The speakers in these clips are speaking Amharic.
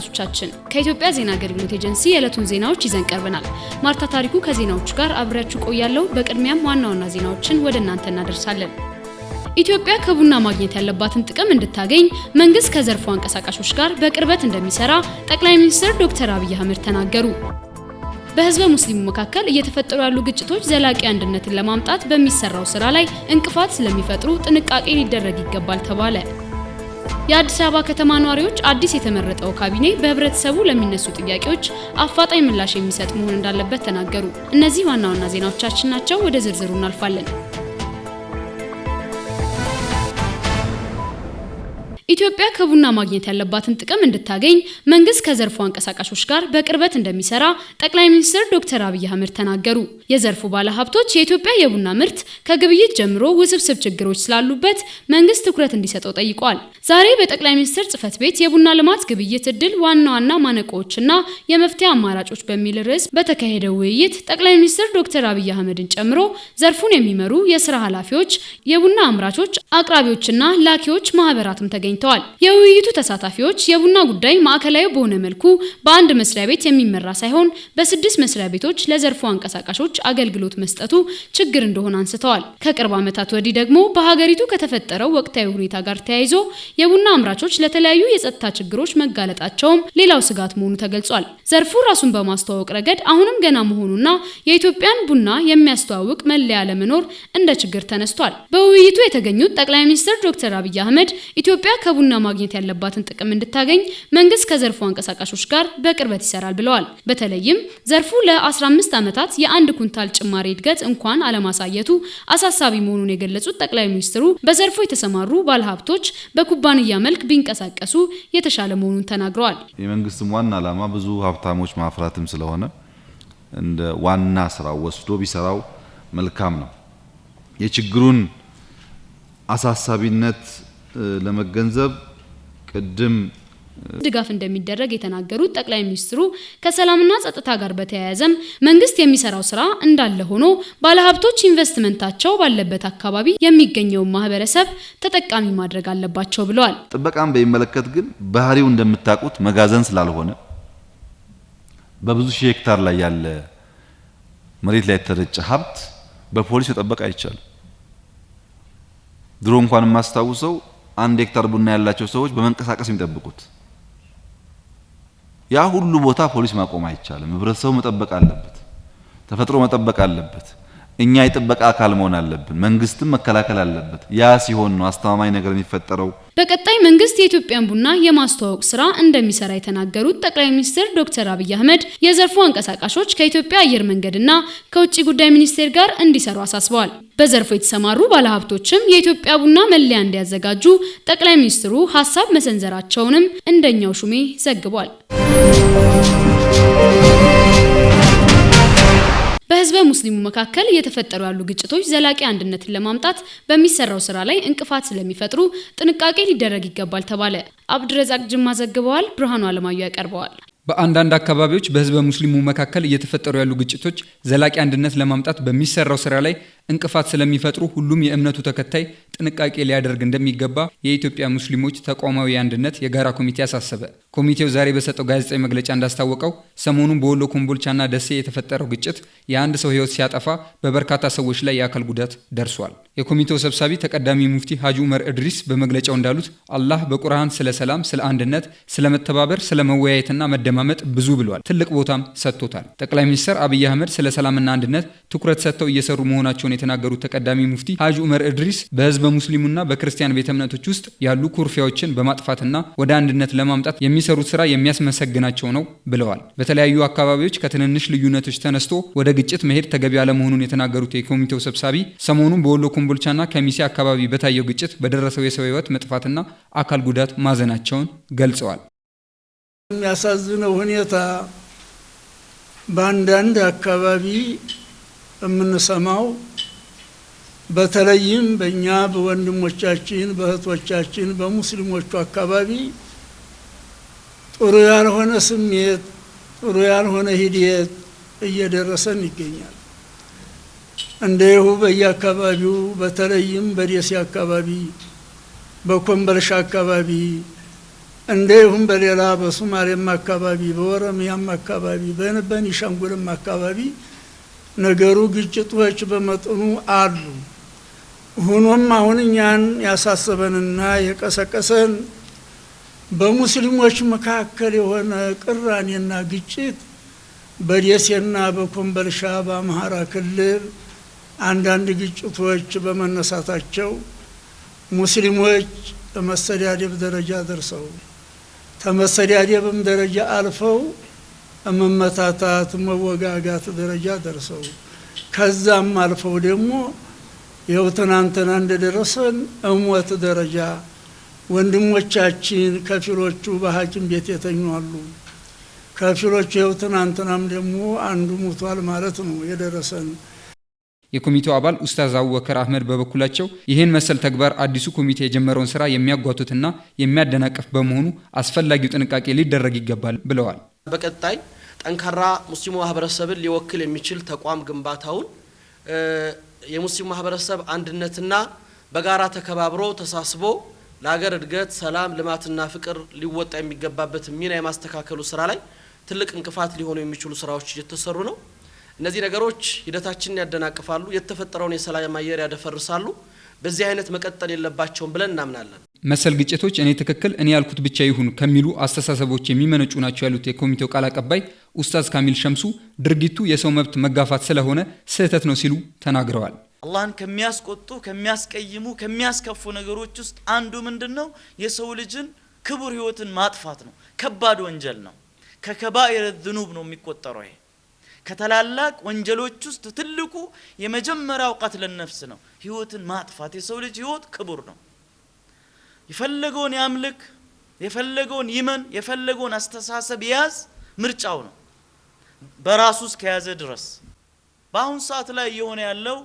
ተመልካቾቻችን ከኢትዮጵያ ዜና አገልግሎት ኤጀንሲ የዕለቱን ዜናዎች ይዘን ቀርበናል። ማርታ ታሪኩ ከዜናዎቹ ጋር አብሬያችሁ ቆያለሁ። በቅድሚያም ዋና ዋና ዜናዎችን ወደ እናንተ እናደርሳለን። ኢትዮጵያ ከቡና ማግኘት ያለባትን ጥቅም እንድታገኝ መንግስት ከዘርፉ አንቀሳቃሾች ጋር በቅርበት እንደሚሰራ ጠቅላይ ሚኒስትር ዶክተር አብይ አህመድ ተናገሩ። በህዝበ ሙስሊሙ መካከል እየተፈጠሩ ያሉ ግጭቶች ዘላቂ አንድነትን ለማምጣት በሚሰራው ስራ ላይ እንቅፋት ስለሚፈጥሩ ጥንቃቄ ሊደረግ ይገባል ተባለ። የአዲስ አበባ ከተማ ነዋሪዎች አዲስ የተመረጠው ካቢኔ በህብረተሰቡ ለሚነሱ ጥያቄዎች አፋጣኝ ምላሽ የሚሰጥ መሆን እንዳለበት ተናገሩ። እነዚህ ዋና ዋና ዜናዎቻችን ናቸው። ወደ ዝርዝሩ እናልፋለን። ኢትዮጵያ ከቡና ማግኘት ያለባትን ጥቅም እንድታገኝ መንግስት ከዘርፉ አንቀሳቃሾች ጋር በቅርበት እንደሚሰራ ጠቅላይ ሚኒስትር ዶክተር አብይ አህመድ ተናገሩ። የዘርፉ ባለሀብቶች የኢትዮጵያ የቡና ምርት ከግብይት ጀምሮ ውስብስብ ችግሮች ስላሉበት መንግስት ትኩረት እንዲሰጠው ጠይቀዋል። ዛሬ በጠቅላይ ሚኒስትር ጽህፈት ቤት የቡና ልማት ግብይት እድል ዋና ዋና ማነቆዎችና የመፍትሄ አማራጮች በሚል ርዕስ በተካሄደው ውይይት ጠቅላይ ሚኒስትር ዶክተር አብይ አህመድን ጨምሮ ዘርፉን የሚመሩ የስራ ኃላፊዎች፣ የቡና አምራቾች፣ አቅራቢዎችና ላኪዎች ማህበራትም ተገኝተዋል። የውይይቱ ተሳታፊዎች የቡና ጉዳይ ማዕከላዊ በሆነ መልኩ በአንድ መስሪያ ቤት የሚመራ ሳይሆን በ6 መስሪያ ቤቶች ለዘርፉ አንቀሳቃሾች አገልግሎት መስጠቱ ችግር እንደሆነ አንስተዋል። ከቅርብ ዓመታት ወዲህ ደግሞ በሀገሪቱ ከተፈጠረው ወቅታዊ ሁኔታ ጋር ተያይዞ የቡና አምራቾች ለተለያዩ የጸጥታ ችግሮች መጋለጣቸውም ሌላው ስጋት መሆኑ ተገልጿል። ዘርፉ ራሱን በማስተዋወቅ ረገድ አሁንም ገና መሆኑና የኢትዮጵያን ቡና የሚያስተዋውቅ መለያ ለመኖር እንደ ችግር ተነስቷል። በውይይቱ የተገኙት ጠቅላይ ሚኒስትር ዶክተር አብይ አህመድ ኢትዮጵያ ከቡና ማግኘት ያለባትን ጥቅም እንድታገኝ መንግስት ከዘርፉ አንቀሳቃሾች ጋር በቅርበት ይሰራል ብለዋል። በተለይም ዘርፉ ለ15 ዓመታት የአንድ ኩንታል ጭማሪ እድገት እንኳን አለማሳየቱ አሳሳቢ መሆኑን የገለጹት ጠቅላይ ሚኒስትሩ በዘርፉ የተሰማሩ ባለሀብቶች በኩባንያ መልክ ቢንቀሳቀሱ የተሻለ መሆኑን ተናግረዋል። የመንግስትም ዋና ዓላማ ብዙ ሀብታሞች ማፍራትም ስለሆነ እንደ ዋና ስራው ወስዶ ቢሰራው መልካም ነው። የችግሩን አሳሳቢነት ለመገንዘብ ቅድም ድጋፍ እንደሚደረግ የተናገሩት ጠቅላይ ሚኒስትሩ ከሰላምና ጸጥታ ጋር በተያያዘም መንግስት የሚሰራው ስራ እንዳለ ሆኖ ባለሀብቶች ኢንቨስትመንታቸው ባለበት አካባቢ የሚገኘው ማህበረሰብ ተጠቃሚ ማድረግ አለባቸው ብለዋል። ጥበቃን በሚመለከት ግን ባህሪው እንደምታውቁት መጋዘን ስላልሆነ በብዙ ሺህ ሄክታር ላይ ያለ መሬት ላይ የተረጨ ሀብት በፖሊስ መጠበቅ አይቻልም። ድሮ እንኳን የማስታውሰው 1 ሄክታር ቡና ያላቸው ሰዎች በመንቀሳቀስ የሚጠብቁት ያ ሁሉ ቦታ ፖሊስ ማቆም አይቻልም። ህብረተሰቡ መጠበቅ አለበት፣ ተፈጥሮ መጠበቅ አለበት። እኛ የጥበቃ አካል መሆን አለብን፣ መንግስትም መከላከል አለበት። ያ ሲሆን ነው አስተማማኝ ነገር የሚፈጠረው። በቀጣይ መንግስት የኢትዮጵያን ቡና የማስተዋወቅ ስራ እንደሚሰራ የተናገሩት ጠቅላይ ሚኒስትር ዶክተር አብይ አህመድ የዘርፉ አንቀሳቃሾች ከኢትዮጵያ አየር መንገድና ከውጭ ጉዳይ ሚኒስቴር ጋር እንዲሰሩ አሳስበዋል። በዘርፉ የተሰማሩ ባለሀብቶችም የኢትዮጵያ ቡና መለያ እንዲያዘጋጁ ጠቅላይ ሚኒስትሩ ሀሳብ መሰንዘራቸውንም እንደኛው ሹሜ ዘግቧል። በህዝበ ሙስሊሙ መካከል እየተፈጠሩ ያሉ ግጭቶች ዘላቂ አንድነትን ለማምጣት በሚሰራው ስራ ላይ እንቅፋት ስለሚፈጥሩ ጥንቃቄ ሊደረግ ይገባል ተባለ። አብድረዛቅ ጅማ ዘግበዋል። ብርሃኑ አለማየሁ ያቀርበዋል። በአንዳንድ አካባቢዎች በህዝበ ሙስሊሙ መካከል እየተፈጠሩ ያሉ ግጭቶች ዘላቂ አንድነት ለማምጣት በሚሰራው ስራ ላይ እንቅፋት ስለሚፈጥሩ ሁሉም የእምነቱ ተከታይ ጥንቃቄ ሊያደርግ እንደሚገባ የኢትዮጵያ ሙስሊሞች ተቋማዊ አንድነት የጋራ ኮሚቴ አሳሰበ። ኮሚቴው ዛሬ በሰጠው ጋዜጣዊ መግለጫ እንዳስታወቀው ሰሞኑን በወሎ ኮምቦልቻና ደሴ የተፈጠረው ግጭት የአንድ ሰው ህይወት ሲያጠፋ በበርካታ ሰዎች ላይ የአካል ጉዳት ደርሷል። የኮሚቴው ሰብሳቢ ተቀዳሚ ሙፍቲ ሐጂ ዑመር እድሪስ በመግለጫው እንዳሉት አላህ በቁርአን ስለ ሰላም፣ ስለ አንድነት፣ ስለ መተባበር፣ ስለ መወያየትና መደማመጥ ብዙ ብሏል። ትልቅ ቦታም ሰጥቶታል። ጠቅላይ ሚኒስትር አብይ አህመድ ስለ ሰላምና አንድነት ትኩረት ሰጥተው እየሰሩ መሆናቸውን የተናገሩት ተቀዳሚ ሙፍቲ ሐጂ ዑመር እድሪስ በህዝበ ሙስሊሙና በክርስቲያን ቤተ እምነቶች ውስጥ ያሉ ኩርፊያዎችን በማጥፋትና ወደ አንድነት ለማምጣት የሚሰሩት ስራ የሚያስመሰግናቸው ነው ብለዋል። በተለያዩ አካባቢዎች ከትንንሽ ልዩነቶች ተነስቶ ወደ ግጭት መሄድ ተገቢ አለመሆኑን የተናገሩት የኮሚቴው ሰብሳቢ ሰሞኑን በወሎ ኮምቦልቻና ከሚሴ አካባቢ በታየው ግጭት በደረሰው የሰው ህይወት መጥፋትና አካል ጉዳት ማዘናቸውን ገልጸዋል። የሚያሳዝነው ሁኔታ በአንዳንድ አካባቢ የምንሰማው በተለይም በእኛ በወንድሞቻችን በእህቶቻችን በሙስሊሞቹ አካባቢ ጥሩ ያልሆነ ስሜት፣ ጥሩ ያልሆነ ሂደት እየደረሰን ይገኛል። እንደው በየአካባቢው በተለይም በደሴ አካባቢ በኮምቦልቻ አካባቢ እንደይሁም በሌላ በሶማሌም አካባቢ በኦሮሚያም አካባቢ በቤኒሻንጉልም አካባቢ ነገሩ ግጭቶች በመጠኑ አሉ። ሆኖም አሁን እኛን ያሳሰበንና የቀሰቀሰን በሙስሊሞች መካከል የሆነ ቅራኔና ግጭት በደሴና በኮምቦልቻ በአማራ ክልል አንዳንድ ግጭቶች በመነሳታቸው ሙስሊሞች በመሰዳደብ ደረጃ ደርሰው ተመሰዳደብም ደረጃ አልፈው መመታታት መወጋጋት ደረጃ ደርሰው ከዛም አልፈው ደግሞ ይኸው ትናንትና እንደደረሰን ሞት ደረጃ ወንድሞቻችን ከፊሎቹ በሐኪም ቤት የተኙ አሉ። ከፊሎቹ ይኸው ትናንትናም ደግሞ አንዱ ሞቷል ማለት ነው የደረሰን። የኮሚቴው አባል ኡስታዝ አቡበከር አህመድ በበኩላቸው ይህን መሰል ተግባር አዲሱ ኮሚቴ የጀመረውን ስራ የሚያጓቱትና የሚያደናቅፍ በመሆኑ አስፈላጊው ጥንቃቄ ሊደረግ ይገባል ብለዋል። በቀጣይ ጠንካራ ሙስሊሙ ማህበረሰብን ሊወክል የሚችል ተቋም ግንባታውን የሙስሊሙ ማህበረሰብ አንድነትና በጋራ ተከባብሮ ተሳስቦ ለሀገር እድገት፣ ሰላም፣ ልማትና ፍቅር ሊወጣ የሚገባበት ሚና የማስተካከሉ ስራ ላይ ትልቅ እንቅፋት ሊሆኑ የሚችሉ ስራዎች እየተሰሩ ነው። እነዚህ ነገሮች ሂደታችንን ያደናቅፋሉ፣ የተፈጠረውን የሰላም አየር ያደፈርሳሉ። በዚህ አይነት መቀጠል የለባቸውም ብለን እናምናለን። መሰል ግጭቶች እኔ ትክክል እኔ ያልኩት ብቻ ይሁን ከሚሉ አስተሳሰቦች የሚመነጩ ናቸው ያሉት የኮሚቴው ቃል አቀባይ ኡስታዝ ካሚል ሸምሱ ድርጊቱ የሰው መብት መጋፋት ስለሆነ ስህተት ነው ሲሉ ተናግረዋል። አላህን ከሚያስቆጡ ከሚያስቀይሙ ከሚያስከፉ ነገሮች ውስጥ አንዱ ምንድነው? የሰው ልጅን ክቡር ህይወትን ማጥፋት ነው። ከባድ ወንጀል ነው። ከከባኢር الذنوب ነው የሚቆጠረው። ይሄ ከተላላቅ ወንጀሎች ውስጥ ትልቁ የመጀመሪያው ቀትል ነፍስ ነው። ህይወትን ማጥፋት። የሰው ልጅ ህይወት ክቡር ነው። የፈለገውን ያምልክ፣ የፈለገውን ይመን፣ የፈለገውን አስተሳሰብ ያዝ፣ ምርጫው ነው በራሱ እስከያዘ ድረስ። በአሁን ሰዓት ላይ የሆነ ያለው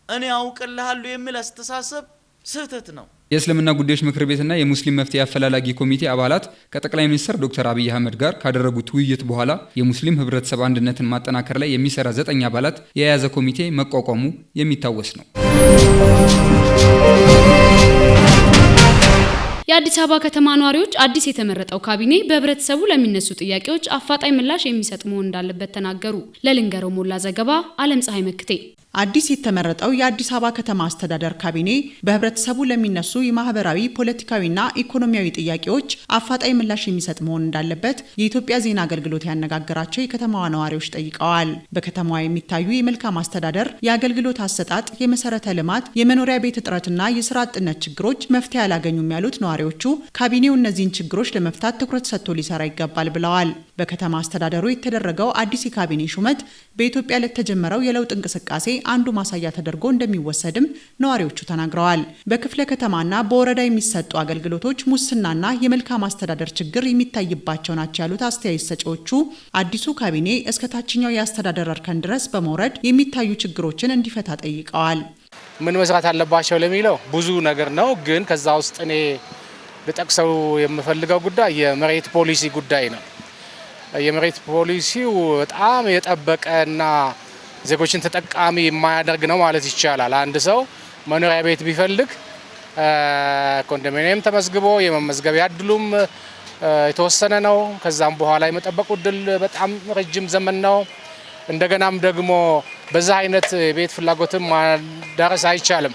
እኔ አውቅልሃለሁ የሚል አስተሳሰብ ስህተት ነው። የእስልምና ጉዳዮች ምክር ቤትና የሙስሊም መፍትሄ አፈላላጊ ኮሚቴ አባላት ከጠቅላይ ሚኒስትር ዶክተር አብይ አህመድ ጋር ካደረጉት ውይይት በኋላ የሙስሊም ህብረተሰብ አንድነትን ማጠናከር ላይ የሚሰራ 9 አባላት የያዘ ኮሚቴ መቋቋሙ የሚታወስ ነው። የአዲስ አበባ ከተማ ነዋሪዎች አዲስ የተመረጠው ካቢኔ በህብረተሰቡ ለሚነሱ ጥያቄዎች አፋጣኝ ምላሽ የሚሰጥ መሆን እንዳለበት ተናገሩ። ለልንገረው ሞላ ዘገባ አለም ፀሐይ መክቴ። አዲስ የተመረጠው የአዲስ አበባ ከተማ አስተዳደር ካቢኔ በህብረተሰቡ ለሚነሱ የማህበራዊ ፖለቲካዊና ኢኮኖሚያዊ ጥያቄዎች አፋጣኝ ምላሽ የሚሰጥ መሆን እንዳለበት የኢትዮጵያ ዜና አገልግሎት ያነጋገራቸው የከተማዋ ነዋሪዎች ጠይቀዋል። በከተማዋ የሚታዩ የመልካም አስተዳደር፣ የአገልግሎት አሰጣጥ፣ የመሰረተ ልማት፣ የመኖሪያ ቤት እጥረትና የስራ አጥነት ችግሮች መፍትሄ አላገኙም ያሉት ነዋሪዎቹ ካቢኔው እነዚህን ችግሮች ለመፍታት ትኩረት ሰጥቶ ሊሰራ ይገባል ብለዋል። በከተማ አስተዳደሩ የተደረገው አዲስ የካቢኔ ሹመት በኢትዮጵያ ለተጀመረው የለውጥ እንቅስቃሴ አንዱ ማሳያ ተደርጎ እንደሚወሰድም ነዋሪዎቹ ተናግረዋል። በክፍለ ከተማና በወረዳ የሚሰጡ አገልግሎቶች ሙስናና የመልካም አስተዳደር ችግር የሚታይባቸው ናቸው ያሉት አስተያየት ሰጪዎቹ አዲሱ ካቢኔ እስከ ታችኛው የአስተዳደር እርከን ድረስ በመውረድ የሚታዩ ችግሮችን እንዲፈታ ጠይቀዋል። ምን መስራት አለባቸው ለሚለው ብዙ ነገር ነው፣ ግን ከዛ ውስጥ እኔ ልጠቅሰው የምፈልገው ጉዳይ የመሬት ፖሊሲ ጉዳይ ነው። የመሬት ፖሊሲው በጣም የጠበቀና ዜጎችን ተጠቃሚ የማያደርግ ነው ማለት ይቻላል። አንድ ሰው መኖሪያ ቤት ቢፈልግ ኮንዶሚኒየም ተመዝግቦ የመመዝገቢያ እድሉም የተወሰነ ነው። ከዛም በኋላ የመጠበቁ እድል በጣም ረጅም ዘመን ነው። እንደገናም ደግሞ በዛ አይነት ቤት ፍላጎትም ማዳረስ አይቻልም።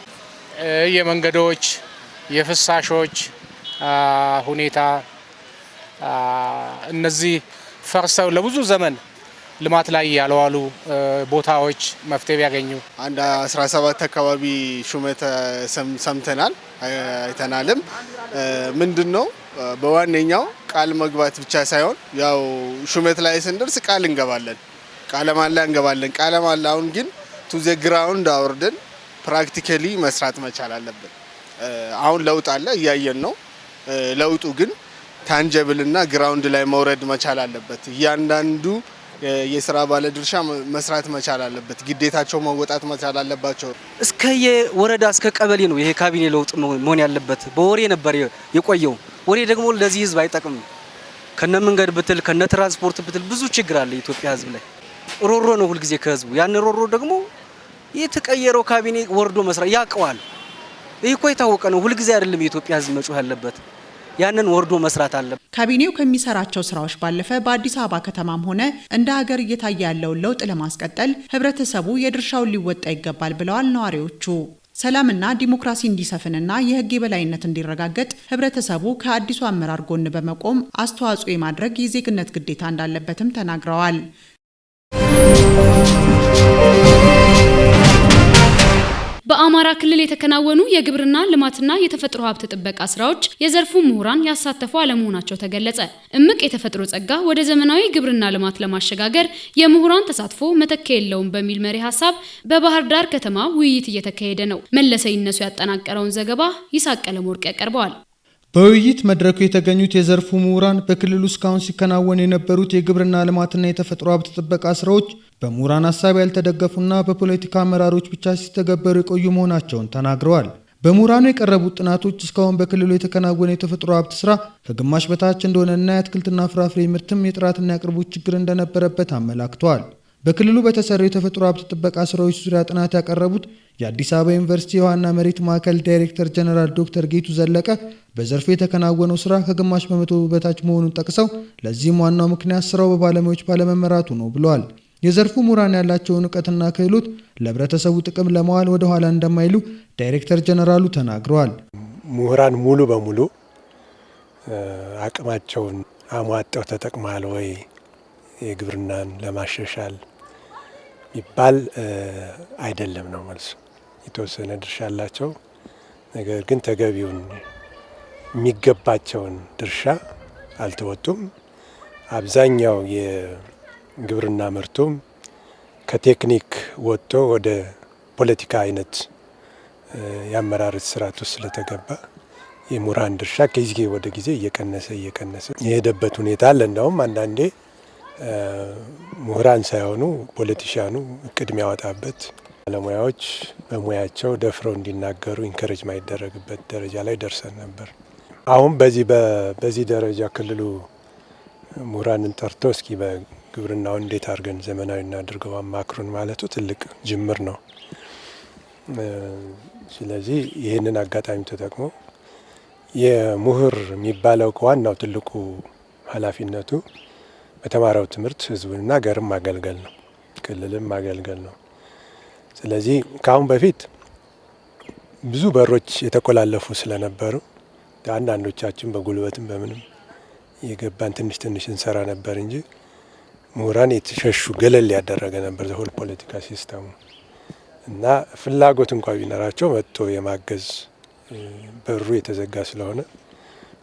የመንገዶች የፍሳሾች ሁኔታ እነዚህ ፈርሰው ለብዙ ዘመን ልማት ላይ ያልዋሉ ቦታዎች መፍትሄ ቢያገኙ። አንድ 17 አካባቢ ሹመት ሰምተናል አይተናልም። ምንድነው በዋነኛው ቃል መግባት ብቻ ሳይሆን ያው ሹመት ላይ ስንደርስ ቃል እንገባለን፣ ቃለ መሃላ እንገባለን። ቃለ መሃላውን ግን ቱ ዘ ግራውንድ አወርደን ፕራክቲካሊ መስራት መቻል አለብን። አሁን ለውጥ አለ እያየን ነው። ለውጡ ግን ታንጀብል እና ግራውንድ ላይ መውረድ መቻል አለበት። እያንዳንዱ የስራ ባለድርሻ መስራት መቻል አለበት። ግዴታቸው መወጣት መቻል አለባቸው። እስከ የወረዳ እስከ ቀበሌ ነው ይሄ ካቢኔ ለውጥ መሆን ያለበት። በወሬ ነበር የቆየው። ወሬ ደግሞ ለዚህ ህዝብ አይጠቅም። ከነ መንገድ ብትል ከነ ትራንስፖርት ብትል ብዙ ችግር አለ ኢትዮጵያ ህዝብ ላይ። ሮሮ ነው ሁሉ ጊዜ ከህዝቡ። ያን ሮሮ ደግሞ የተቀየረው ካቢኔ ወርዶ መስራት ያቀዋል። ይሄ እኮ የታወቀ ነው። ሁሉ ጊዜ አይደለም የኢትዮጵያ ህዝብ መጮህ ያለበት። ያንን ወርዶ መስራት አለ። ካቢኔው ከሚሰራቸው ስራዎች ባለፈ በአዲስ አበባ ከተማም ሆነ እንደ ሀገር እየታየ ያለውን ለውጥ ለማስቀጠል ህብረተሰቡ የድርሻውን ሊወጣ ይገባል ብለዋል ነዋሪዎቹ። ሰላምና ዲሞክራሲ እንዲሰፍንና የህግ የበላይነት እንዲረጋገጥ ህብረተሰቡ ከአዲሱ አመራር ጎን በመቆም አስተዋጽኦ የማድረግ የዜግነት ግዴታ እንዳለበትም ተናግረዋል። በአማራ ክልል የተከናወኑ የግብርና ልማትና የተፈጥሮ ሀብት ጥበቃ ስራዎች የዘርፉ ምሁራን ያሳተፉ አለመሆናቸው ተገለጸ። እምቅ የተፈጥሮ ጸጋ ወደ ዘመናዊ ግብርና ልማት ለማሸጋገር የምሁራን ተሳትፎ መተኪያ የለውም በሚል መሪ ሀሳብ በባህር ዳር ከተማ ውይይት እየተካሄደ ነው። መለሰ ይነሱ ያጠናቀረውን ዘገባ ይስሐቅ ቀለመወርቅ ያቀርበዋል። በውይይት መድረኩ የተገኙት የዘርፉ ምሁራን በክልሉ እስካሁን ሲከናወኑ የነበሩት የግብርና ልማትና የተፈጥሮ ሀብት ጥበቃ ስራዎች በምሁራን ሀሳብ ያልተደገፉና በፖለቲካ አመራሮች ብቻ ሲተገበሩ የቆዩ መሆናቸውን ተናግረዋል። በምሁራኑ የቀረቡት ጥናቶች እስካሁን በክልሉ የተከናወነ የተፈጥሮ ሀብት ስራ ከግማሽ በታች እንደሆነና የአትክልትና ፍራፍሬ ምርትም የጥራትና የአቅርቦት ችግር እንደነበረበት አመላክተዋል። በክልሉ በተሰሩ የተፈጥሮ ሀብት ጥበቃ ስራዎች ዙሪያ ጥናት ያቀረቡት የአዲስ አበባ ዩኒቨርሲቲ የውሃና መሬት ማዕከል ዳይሬክተር ጀነራል ዶክተር ጌቱ ዘለቀ በዘርፉ የተከናወነው ስራ ከግማሽ በመቶ በታች መሆኑን ጠቅሰው ለዚህም ዋናው ምክንያት ስራው በባለሙያዎች ባለመመራቱ ነው ብለዋል። የዘርፉ ምሁራን ያላቸውን ዕውቀትና ክህሎት ለህብረተሰቡ ጥቅም ለማዋል ወደ ኋላ እንደማይሉ ዳይሬክተር ጀነራሉ ተናግረዋል። ምሁራን ሙሉ በሙሉ አቅማቸውን አሟጠው ተጠቅመዋል ወይ የግብርናን ለማሻሻል ይባል አይደለም ነው መልሱ። የተወሰነ ድርሻ አላቸው፣ ነገር ግን ተገቢውን የሚገባቸውን ድርሻ አልተወጡም። አብዛኛው የግብርና ምርቱም ከቴክኒክ ወጥቶ ወደ ፖለቲካ አይነት የአመራር ስርዓት ውስጥ ስለተገባ የምሁራን ድርሻ ከጊዜ ወደ ጊዜ እየቀነሰ የሄደበት ሁኔታ አለ። እንደውም አንዳንዴ ምሁራን ሳይሆኑ ፖለቲሻኑ እቅድ የሚያወጣበት ባለሙያዎች በሙያቸው ደፍረው እንዲናገሩ ኢንከሬጅ ማይደረግበት ደረጃ ላይ ደርሰን ነበር። አሁን በዚህ ደረጃ ክልሉ ምሁራንን ጠርቶ እስኪ በግብርናው እንዴት አድርገን ዘመናዊ እናድርገው አማክሩን ማለቱ ትልቅ ጅምር ነው። ስለዚህ ይህንን አጋጣሚ ተጠቅሞ የምሁር የሚባለው ከዋናው ትልቁ ኃላፊነቱ በተማረው ትምህርት ህዝብንና ሀገርን ማገልገል ነው፣ ክልልን ማገልገል ነው። ስለዚህ ከአሁን በፊት ብዙ በሮች የተቆላለፉ ስለነበሩ አንዳንዶቻችን በጉልበትም በምንም የገባን ትንሽ እንሰራ ነበር እንጂ ምሁራን የተሸሹ ገለል ያደረገ ነበር ዘሆል ፖለቲካ ሲስተሙ እና ፍላጎት እንኳን ቢኖራቸው መጥቶ የማገዝ በሩ የተዘጋ ስለሆነ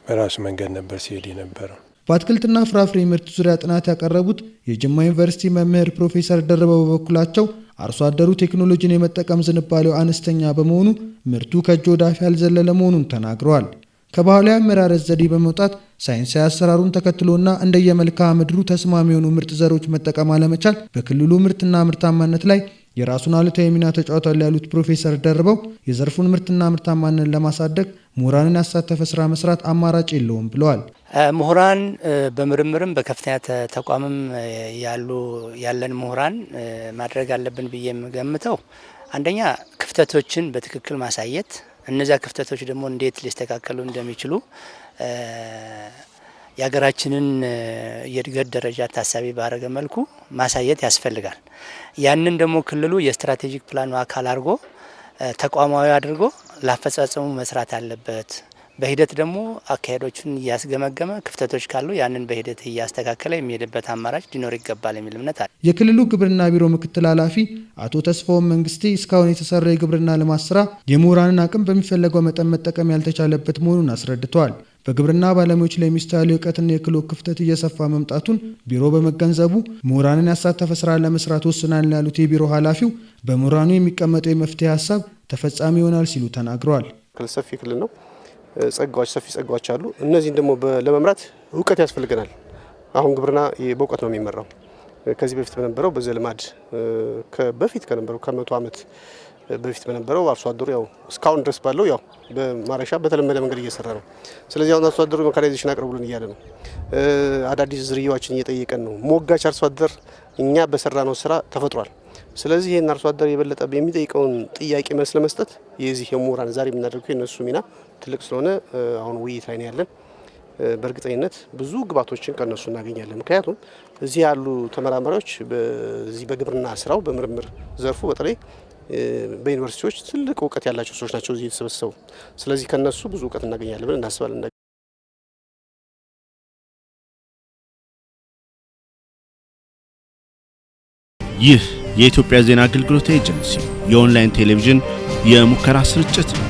በራሱ መንገድ ነበር ሲሄድ የነበረው። በአትክልትና ፍራፍሬ ምርት ዙሪያ ጥናት ያቀረቡት የጅማ ዩኒቨርሲቲ መምህር ፕሮፌሰር ደርበው በበኩላቸው አርሶ አደሩ ቴክኖሎጂን የመጠቀም ዝንባሌው አነስተኛ በመሆኑ ምርቱ ከእጅ ወደ አፍ ያልዘለለ መሆኑን ተናግረዋል። ከባህላዊ አመራረት ዘዴ በመውጣት ሳይንሳዊ አሰራሩን ተከትሎና እንደየመልክዓ ምድሩ ተስማሚ የሆኑ ምርጥ ዘሮች መጠቀም አለመቻል በክልሉ ምርትና ምርታማነት ላይ የራሱን አሉታዊ ሚና ተጫውቷል ያሉት ፕሮፌሰር ደርበው የዘርፉን ምርትና ምርታማነትን ለማሳደግ ምሁራንን ያሳተፈ ስራ መስራት አማራጭ የለውም ብለዋል። ምሁራን በምርምርም በከፍተኛ ተቋምም ያለን ምሁራን ማድረግ አለብን ብዬ የምገምተው አንደኛ ክፍተቶችን በትክክል ማሳየት፣ እነዚያ ክፍተቶች ደግሞ እንዴት ሊስተካከሉ እንደሚችሉ የሀገራችንን የእድገት ደረጃ ታሳቢ ባደረገ መልኩ ማሳየት ያስፈልጋል። ያንን ደግሞ ክልሉ የስትራቴጂክ ፕላኑ አካል አድርጎ ተቋማዊ አድርጎ ለአፈጻጸሙ መስራት አለበት። በሂደት ደግሞ አካሄዶችን እያስገመገመ ክፍተቶች ካሉ ያንን በሂደት እያስተካከለ የሚሄድበት አማራጭ ሊኖር ይገባል የሚል እምነት አለ። የክልሉ ግብርና ቢሮ ምክትል ኃላፊ አቶ ተስፋውን መንግስቴ እስካሁን የተሰራው የግብርና ልማት ስራ የምሁራንን አቅም በሚፈለገው መጠን መጠቀም ያልተቻለበት መሆኑን አስረድተዋል። በግብርና ባለሙያዎች ላይ የሚስተዋለው የእውቀትና የክህሎት ክፍተት እየሰፋ መምጣቱን ቢሮ በመገንዘቡ ምሁራንን ያሳተፈ ስራ ለመስራት ወስናል ያሉት የቢሮ ኃላፊው በምሁራኑ የሚቀመጠው የመፍትሄ ሀሳብ ተፈጻሚ ይሆናል ሲሉ ተናግረዋል። ሰፊ ክልል ነው፣ ሰፊ ጸጋዎች አሉ። እነዚህን ደግሞ ለመምራት እውቀት ያስፈልገናል። አሁን ግብርና በእውቀት ነው የሚመራው። ከዚህ በፊት በነበረው በዘልማድ በፊት ከነበረው ከ100 ዓመት በፊት በነበረው አርሶ አደሩ ያው እስካሁን ድረስ ባለው ያው በማረሻ በተለመደ መንገድ እየሰራ ነው። ስለዚህ አሁን አርሶ አደሩ ሜካናይዜሽን አቅርቡልን እያለ ነው። አዳዲስ ዝርያዎችን እየጠየቀን ነው። ሞጋች አርሶ አደር እኛ በሰራነው ስራ ተፈጥሯል። ስለዚህ ይሄን አርሶ አደር የበለጠ የሚጠይቀውን ጥያቄ መልስ ለመስጠት የዚህ የምሁራን ዛሬ የምናደርገው የነሱ ሚና ትልቅ ስለሆነ አሁን ውይይት ላይ ነው ያለን። በእርግጠኝነት ብዙ ግባቶችን ከነሱ እናገኛለን። ምክንያቱም እዚህ ያሉ ተመራማሪዎች በዚህ በግብርና ስራው በምርምር ዘርፉ በተለይ በዩኒቨርሲቲዎች ትልቅ እውቀት ያላቸው ሰዎች ናቸው እዚህ የተሰበሰቡ። ስለዚህ ከነሱ ብዙ እውቀት እናገኛለን ብለን እናስባለን። ይህ የኢትዮጵያ ዜና አገልግሎት ኤጀንሲ የኦንላይን ቴሌቪዥን የሙከራ ስርጭት ነው።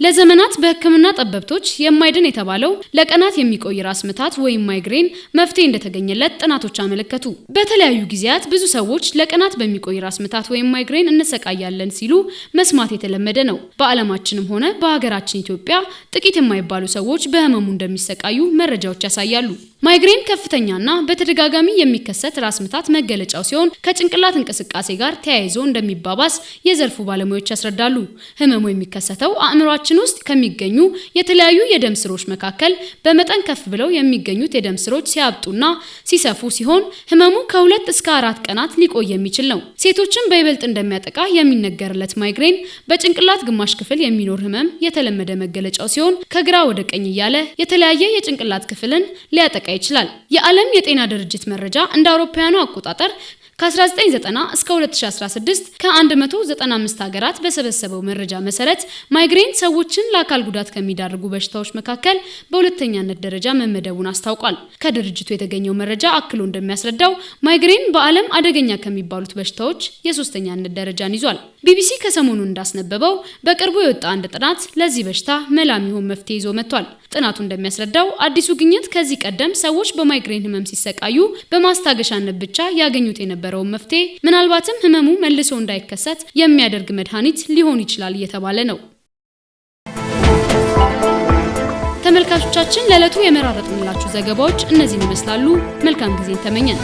ለዘመናት በሕክምና ጠበብቶች የማይድን የተባለው ለቀናት የሚቆይ ራስ ምታት ወይም ማይግሬን መፍትሄ እንደተገኘለት ጥናቶች አመለከቱ። በተለያዩ ጊዜያት ብዙ ሰዎች ለቀናት በሚቆይ ራስ ምታት ወይም ማይግሬን እንሰቃያለን ሲሉ መስማት የተለመደ ነው። በዓለማችንም ሆነ በሀገራችን ኢትዮጵያ ጥቂት የማይባሉ ሰዎች በህመሙ እንደሚሰቃዩ መረጃዎች ያሳያሉ። ማይግሬን ከፍተኛና በተደጋጋሚ የሚከሰት ራስ ምታት መገለጫው ሲሆን ከጭንቅላት እንቅስቃሴ ጋር ተያይዞ እንደሚባባስ የዘርፉ ባለሙያዎች ያስረዳሉ። ህመሙ የሚከሰተው አእምሯችን ውስጥ ከሚገኙ የተለያዩ የደም ስሮች መካከል በመጠን ከፍ ብለው የሚገኙት የደም ስሮች ሲያብጡና ሲሰፉ ሲሆን ህመሙ ከ2 እስከ 4 ቀናት ሊቆይ የሚችል ነው። ሴቶችን በይበልጥ እንደሚያጠቃ የሚነገርለት ማይግሬን በጭንቅላት ግማሽ ክፍል የሚኖር ህመም የተለመደ መገለጫው ሲሆን ከግራ ወደ ቀኝ እያለ የተለያየ የጭንቅላት ክፍልን ሊያጠቃ ይችላል። የዓለም የጤና ድርጅት መረጃ እንደ አውሮፓውያኑ አቆጣጠር ከ1990 እስከ 2016 ከ195 ሀገራት በሰበሰበው መረጃ መሰረት ማይግሬን ሰዎችን ለአካል ጉዳት ከሚዳርጉ በሽታዎች መካከል በሁለተኛነት ደረጃ መመደቡን አስታውቋል። ከድርጅቱ የተገኘው መረጃ አክሎ እንደሚያስረዳው ማይግሬን በዓለም አደገኛ ከሚባሉት በሽታዎች የሶስተኛነት ደረጃን ይዟል። ቢቢሲ ከሰሞኑ እንዳስነበበው በቅርቡ የወጣ አንድ ጥናት ለዚህ በሽታ መላ የሚሆን መፍትሄ ይዞ መጥቷል። ጥናቱ እንደሚያስረዳው አዲሱ ግኝት ከዚህ ቀደም ሰዎች በማይግሬን ህመም ሲሰቃዩ በማስታገሻነት ብቻ ያገኙት የነበረውን መፍትሄ ምናልባትም ህመሙ መልሶ እንዳይከሰት የሚያደርግ መድኃኒት ሊሆን ይችላል እየተባለ ነው። ተመልካቾቻችን ለዕለቱ የመራረጥንላችሁ ዘገባዎች እነዚህን ይመስላሉ። መልካም ጊዜ ተመኘን።